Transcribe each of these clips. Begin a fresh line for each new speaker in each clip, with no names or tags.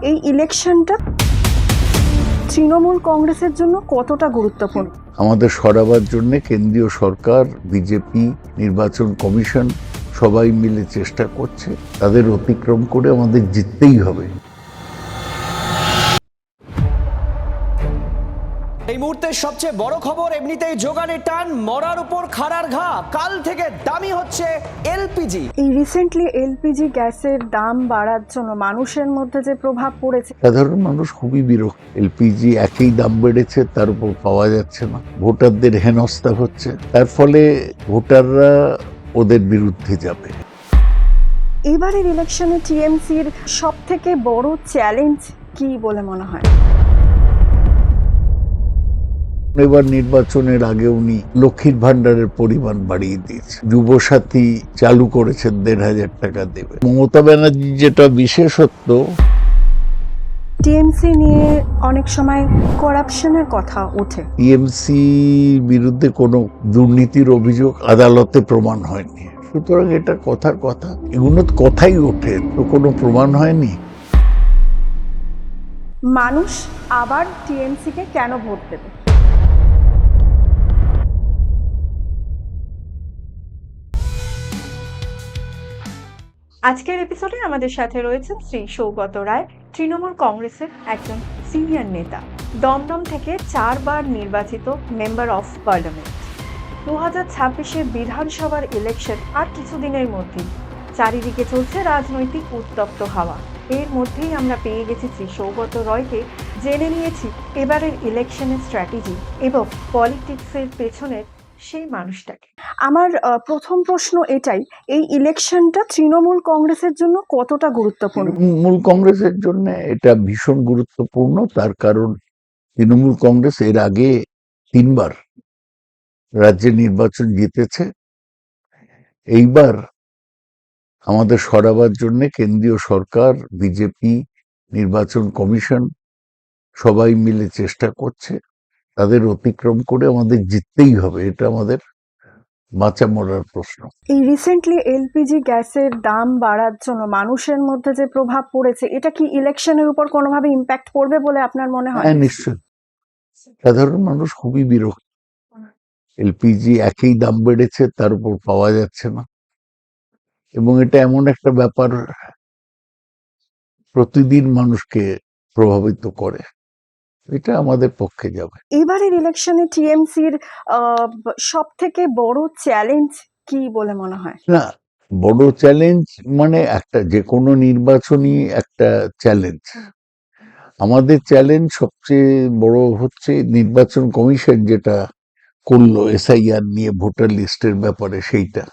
এই ইলেকশনটা তৃণমূল কংগ্রেসের জন্য কতটা গুরুত্বপূর্ণ?
আমাদের সরাবার জন্য কেন্দ্রীয় সরকার, বিজেপি, নির্বাচন কমিশন সবাই মিলে চেষ্টা করছে। তাদের অতিক্রম করে আমাদের জিততেই হবে।
এই মুহূর্তে সবচেয়ে বড় খবর, এমনিতেই যোগানের টান, মরার উপর খাড়ার ঘা। কাল থেকে দামি হচ্ছে এলপিজি।
এই রিসেন্টলি এলপিজি গ্যাসের দাম বাড়ার জন্য মানুষের মধ্যে যে প্রভাব পড়েছে,
সাধারণ মানুষ খুবই বিরক্ত। এলপিজি একই দাম বেড়েছে, তার উপর পাওয়া যাচ্ছে না, ভোটারদের হেনস্থা হচ্ছে, তার ফলে ভোটাররা ওদের বিরুদ্ধে যাবে।
এবারের ইলেকশনে টিএমসির সব থেকে বড় চ্যালেঞ্জ কি বলে মনে হয়?
এবার নির্বাচনের আগে উনি লক্ষ্মীর ভান্ডারের পরিমাণ বাড়িয়ে দিয়েছে, যুবসাথী চালু করেছেন, 1,500 টাকা দেবে। মমতা ব্যানার্জি যেটা বিশেষত্ব,
টিএমসি নিয়ে অনেক সময় করাপশনের কথা ওঠে।
টিএমসি বিরুদ্ধে কোনো দুর্নীতির অভিযোগ আদালতে প্রমাণ হয়নি, সুতরাং এটা কথার কথা। এগুলো তো কথাই ওঠে, তো কোনো প্রমাণ হয়নি।
মানুষ আবার টিএমসিকে কেন ভোট দেবে? আজকের এপিসোডে আমাদের সাথে রয়েছেন শ্রী সৌগত রায়, তৃণমূল কংগ্রেসের একজন সিনিয়র নেতা, দমদম থেকে 4 বার নির্বাচিত মেম্বার অফ পার্লামেন্ট। 2026-এ বিধানসভার ইলেকশন আর কিছুদিনের মধ্যেই। চারিদিকে চলছে রাজনৈতিক উত্তপ্ত হাওয়া। এর মধ্যেই আমরা পেয়ে গেছি শ্রী সৌগত রয়কে, জেনে নিয়েছি এবারের ইলেকশনের স্ট্র্যাটেজি এবং পলিটিক্সের পেছনের সেই মানুষটাকে। আমার প্রথম প্রশ্ন এটাই, এই ইলেকশনটা তৃণমূল কংগ্রেসের জন্য কতটা গুরুত্বপূর্ণ?
তৃণমূল কংগ্রেসের জন্য এটা ভীষণ গুরুত্বপূর্ণ, তার কারণ তৃণমূল কংগ্রেস এর আগে 3 বার রাজ্যে নির্বাচন জিতেছে। এইবার আমাদের সরাবার জন্য কেন্দ্রীয় সরকার, বিজেপি, নির্বাচন কমিশন সবাই মিলে চেষ্টা করছে। তাদের অতিক্রম করে আমাদের জিততেই হবে, এটা আমাদের বাঁচা মরার প্রশ্ন।
এই রিসেন্টলি এলপিজি গ্যাসের দাম বাড়ার জন্য মানুষের মধ্যে যে প্রভাব পড়েছে, এটা কি ইলেকশনের উপর কোনোভাবে ইম্প্যাক্ট পড়বে বলে আপনার মনে হয়?
হ্যাঁ, নিশ্চয়। সাধারণ মানুষ খুবই বিরক্ত। এলপিজি একই দাম বেড়েছে, তার উপর পাওয়া যাচ্ছে না, এবং এটা এমন একটা ব্যাপার প্রতিদিন মানুষকে প্রভাবিত করে। এটা আমাদের পক্ষে যাবে।
এবারের ইলেকশনে টিএমসির সব থেকে বড় চ্যালেঞ্জ কি বলে মনে হয়?
না, বড় চ্যালেঞ্জ মানে একটা যে কোনো নির্বাচনই একটা চ্যালেঞ্জ। আমাদের চ্যালেঞ্জ সবচেয়ে বড় হচ্ছে নির্বাচন কমিশন যেটা করলো এসআইআর নিয়ে, ভোটার লিস্টের ব্যাপারে, সেইটা।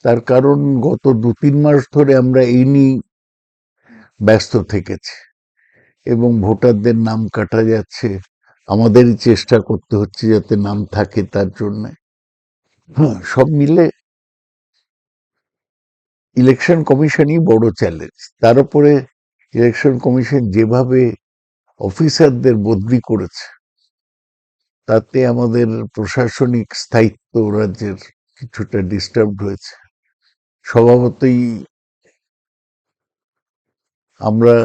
তার কারণ গত 2-3 মাস ধরে আমরা এই নিয়ে ব্যস্ত থেকেছি, এবং ভোটারদের নাম কাটা যাচ্ছে, আমাদেরই চেষ্টা করতে হচ্ছে যাতে নাম থাকে তার জন্য। হ্যাঁ, সব মিলে ইলেকশন কমিশনই বড় চ্যালেঞ্জ। তার উপরে ইলেকশন কমিশন যেভাবে অফিসারদের বদলি করেছে, তাতে আমাদের প্রশাসনিক স্থায়িত্ব রাজ্যের কিছুটা ডিস্টার্ব হয়েছে। স্বভাবতই আমরা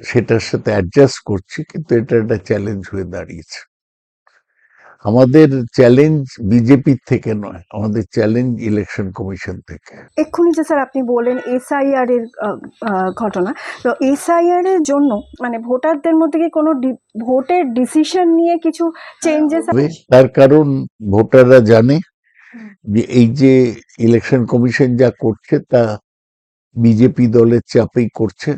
সেটার সাথে অ্যাডজাস্ট করছি, কিন্তু এটা একটা চ্যালেঞ্জ হয়ে দাঁড়িয়েছে। আমাদের চ্যালেঞ্জ বিজেপির থেকে নয়, আমাদের চ্যালেঞ্জ ইলেকশন কমিশন থেকে।
এক্ষুনি যে স্যার আপনি বলেন এসআইআর এর ঘটনা, তো এসআইআর এর জন্য মানে ভোটারদের মধ্যে কি কোনো ভোটের ডিসিশন নিয়ে কিছু চেঞ্জেস?
তার কারণ ভোটাররা জানে যে এই যে ইলেকশন কমিশন যা করছে তা বিজেপি দলের চাপেই করছে।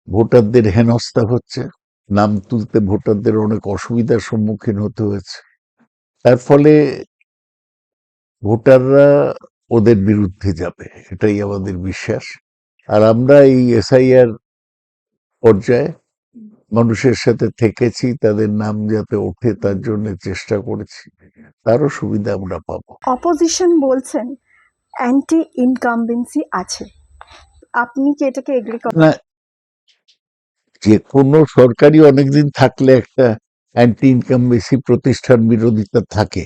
ভোটারদের হেনস্থা হচ্ছে, নাম তুলতে ভোটারদের অনেক অসুবিধার সম্মুখীন হতে হয়েছে, তার ফলে ভোটাররা ওদের বিরুদ্ধে যাবে, এটাই আমাদের বিশ্বাস। আর আমরা এই এসআইআর পর্যায়ে মানুষের সাথে থেকেছি, তাদের নাম যাতে ওঠে তার জন্য চেষ্টা করেছি, তারও সুবিধা আমরা পাবো।
অপোজিশন বলছেন অ্যান্টি ইনকামবেন্সি আছে, আপনি কি এটাকে এগ্রি করেন?
না, যে কোনো সরকারি অনেকদিন থাকলে একটা অ্যান্টি ইনকামবেন্সি প্রতিষ্ঠান বিরোধিতা থাকে,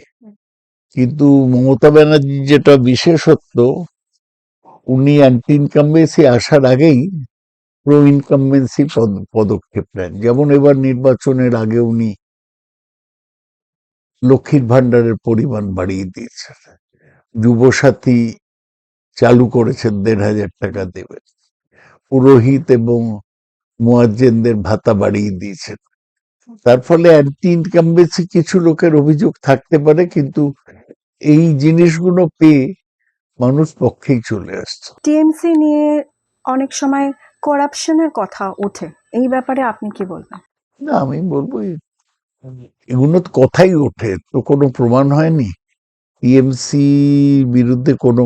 কিন্তু মমতা ব্যানার্জি যেটা বিশেষত্ব, উনি অ্যান্টি ইনকামবেন্সি আসার আগেই প্রো ইনকামবেন্সি পদক্ষেপ নেন। যেমন এবার নির্বাচনের আগে উনি লক্ষ্মীর ভান্ডারের পরিমাণ বাড়িয়ে দিয়েছেন, যুবসাথী চালু করেছেন, ১,৫০০ টাকা দেবে, পুরোহিত এবং মুয়াজ্জিনদের ভাতা বাড়িয়ে দিয়েছেন। তার ফলে অ্যান্টি ইনকামবেন্সি কিছু লোকের অভিযোগ থাকতে পারে, কিন্তু এই জিনিসগুলো পেয়ে মানুষ পক্ষেই চলে আসছে।
টিএমসি নিয়ে অনেক সময় করাপশনের কথা ওঠে, এই ব্যাপারে আপনি কি বলবেন?
না, আমি বলবো এগুলো তো কথাই ওঠে, তো কোনো প্রমাণ হয়নি। টিএমসি বিরুদ্ধে কোনো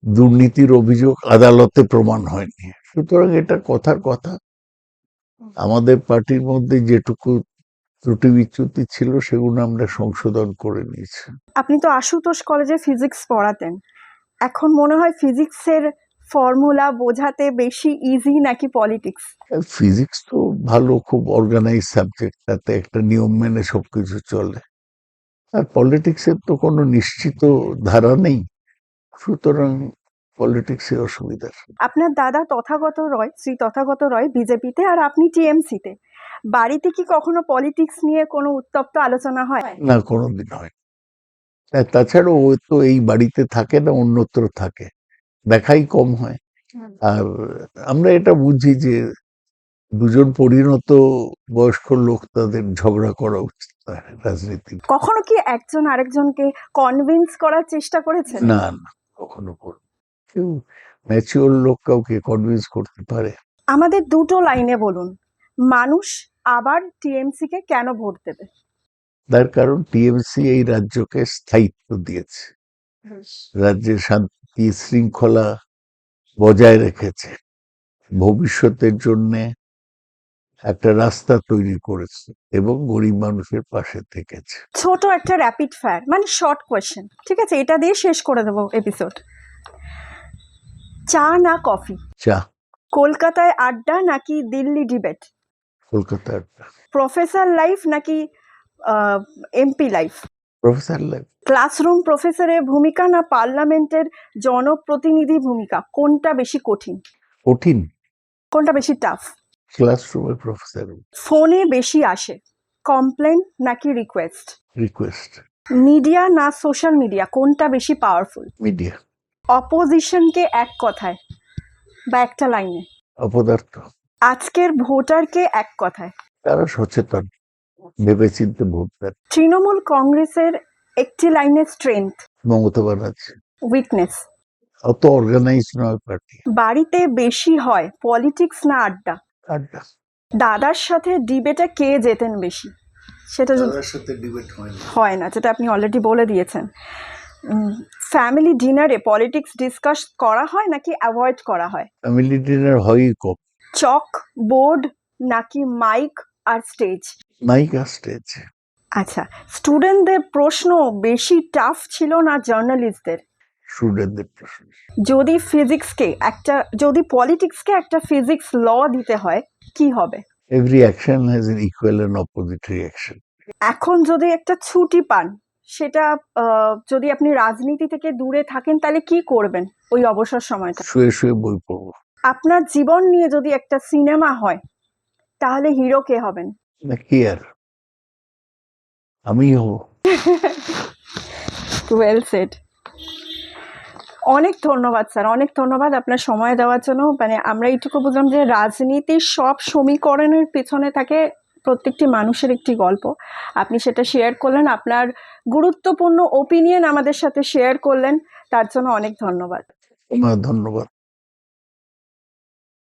দুর্নীতির অভিযোগ আদালতে প্রমাণ হয়নি, সুতরাং এটা কথার কথা। আমাদের পার্টির মধ্যে যেটুকু ত্রুটি বিচ্যুতি ছিল সেগুলো আমরা সংশোধন করে নিয়েছি।
আপনি তো আশুতোষ কলেজে ফিজিক্স পড়াতেন, এখন মনে হয় ফিজিক্সের ফর্মুলা বোঝাতে বেশি ইজি নাকি পলিটিক্স?
ফিজিক্স তো ভালো, খুব অর্গানাইজ সাবজেক্ট, তাতে একটা নিয়ম মেনে সবকিছু চলে। আর পলিটিক্সের তো কোনো নিশ্চিত ধারা নেই, সুতরাং পলিটিক্সে অসুবিধা।
আপনার দাদা শ্রী তথাগত রয় বিজেপিতে, আর আপনি টিএমসিতে। বাড়িতে কি কখনো পলিটিক্স নিয়ে কোনো উত্তপ্ত আলোচনা হয়?
না, কোনোদিন হয়। আর তাছাড়াও ও তো এই বাড়িতে থাকে না, অন্যত্র থাকে, দেখাই কম হয়। আর আমরা এটা বুঝি যে দুজন পরিণত বয়স্ক লোক, তাদের ঝগড়া করা উচিত না রাজনীতি।
কখনো কি একজন আরেকজনকে কনভিন্স করার চেষ্টা করেছেন?
না না, কখনো করব। কেউ ম্যাচিওর লোক কাউকে কনভিন্স করতে পারে।
আমাদের দুটো লাইনে বলুন, মানুষ আবার টিএমসি কে কেন ভোট দেবে?
তার কারণ টিএমসি এই রাজ্যকে স্থায়িত্ব দিয়েছে, রাজ্যের শান্তি শৃঙ্খলা বজায় রেখেছে, ভবিষ্যতের জন্য একটা রাস্তা তৈরি করেছে এবং গরিব মানুষের পাশে থেকেছে।
ছোট একটা র্যাপিড ফায়ার, মানে শর্ট কোয়েশ্চেন, ঠিক আছে? এটা দিয়ে শেষ করে দেবো এপিসোড। চা না কফি?
চা।
কলকাতায় আড্ডা নাকি দিল্লি ডিবেট?
কলকাতার
প্রফেসর লাইফ নাকি MP life?
Professor life.
Classroom প্রফেসরের ভূমিকা না পার্লামেন্টের জনপ্রতিনিধি ভূমিকা, কোনটা বেশি কঠিন?
কঠিন।
কোনটা বেশি টাফ?
ক্লাসরুমের প্রফেসর।
ফোনে বেশি আসে কমপ্লেন নাকি রিকোয়েস্ট?
রিকোয়েস্ট।
মিডিয়া না সোশ্যাল মিডিয়া, কোনটা বেশি পাওয়ারফুল?
মিডিয়া।
অপোজিশনকে এক কথায় বা একটা লাইনে?
অপদার্থ।
আজকের ভোটারকে এক কথায়?
তারা সচেতন, ভেবেচিন্তে ভোট দেন।
তৃণমূল কংগ্রেসের একটি লাইনের স্ট্রেংথ?
মমতা ব্যানার্জি।
উইকনেস?
অত অর্গানাইজ নয় পার্টি।
বাড়িতে বেশি হয় পলিটিক্স না আড্ডা?
আড্ডা।
দাদার সাথে ডিবেটে কে জেতেন বেশি? সেটা যদি
তাদের সাথে ডিবেট
হয় না, যেটা আপনি অলরেডি বলে দিয়েছেন। ফ্যামিলি ডিনারে পলিটিক্স ডিসকাস করা হয় নাকি অ্যাভয়েড করা হয়?
ফ্যামিলি ডিনার হয়ই কম।
চক বোর্ড নাকি মাইক আর স্টেজ?
মাইক আর স্টেজ।
আচ্ছা, স্টুডেন্টদের প্রশ্ন বেশি টাফ ছিল না জার্নালিস্টদের?
স্টুডেন্টদের প্রশ্ন।
যদি পলিটিক্সকে একটা ফিজিক্স ল দিতে হয় কি হবে?
Every action has an equal and opposite reaction.
এখন যদি একটা ছুটি পান, সেটা যদি আপনি রাজনীতি থেকে দূরে থাকেন, তাহলে কি করবেন ওই অবসর সময়টা?
শুয়ে শুয়ে বই পড়বো।
আপনার জীবন নিয়ে যদি একটা সিনেমা হয়, তাহলে হিরো কে হবেন?
না, কি আর, আমি হব।
Well said. অনেক ধন্যবাদ স্যার, অনেক ধন্যবাদ আপনার সময় দেওয়ার জন্য। মানে আমরা এইটুকু বুঝলাম যে রাজনীতির সব সমীকরণের পেছনে থাকে প্রত্যেকটি মানুষের একটি গল্প। আপনি সেটা শেয়ার করলেন, আপনার গুরুত্বপূর্ণ ওপিনিয়ন আমাদের সাথে শেয়ার করলেন, তার জন্য অনেক ধন্যবাদ।
ধন্যবাদ।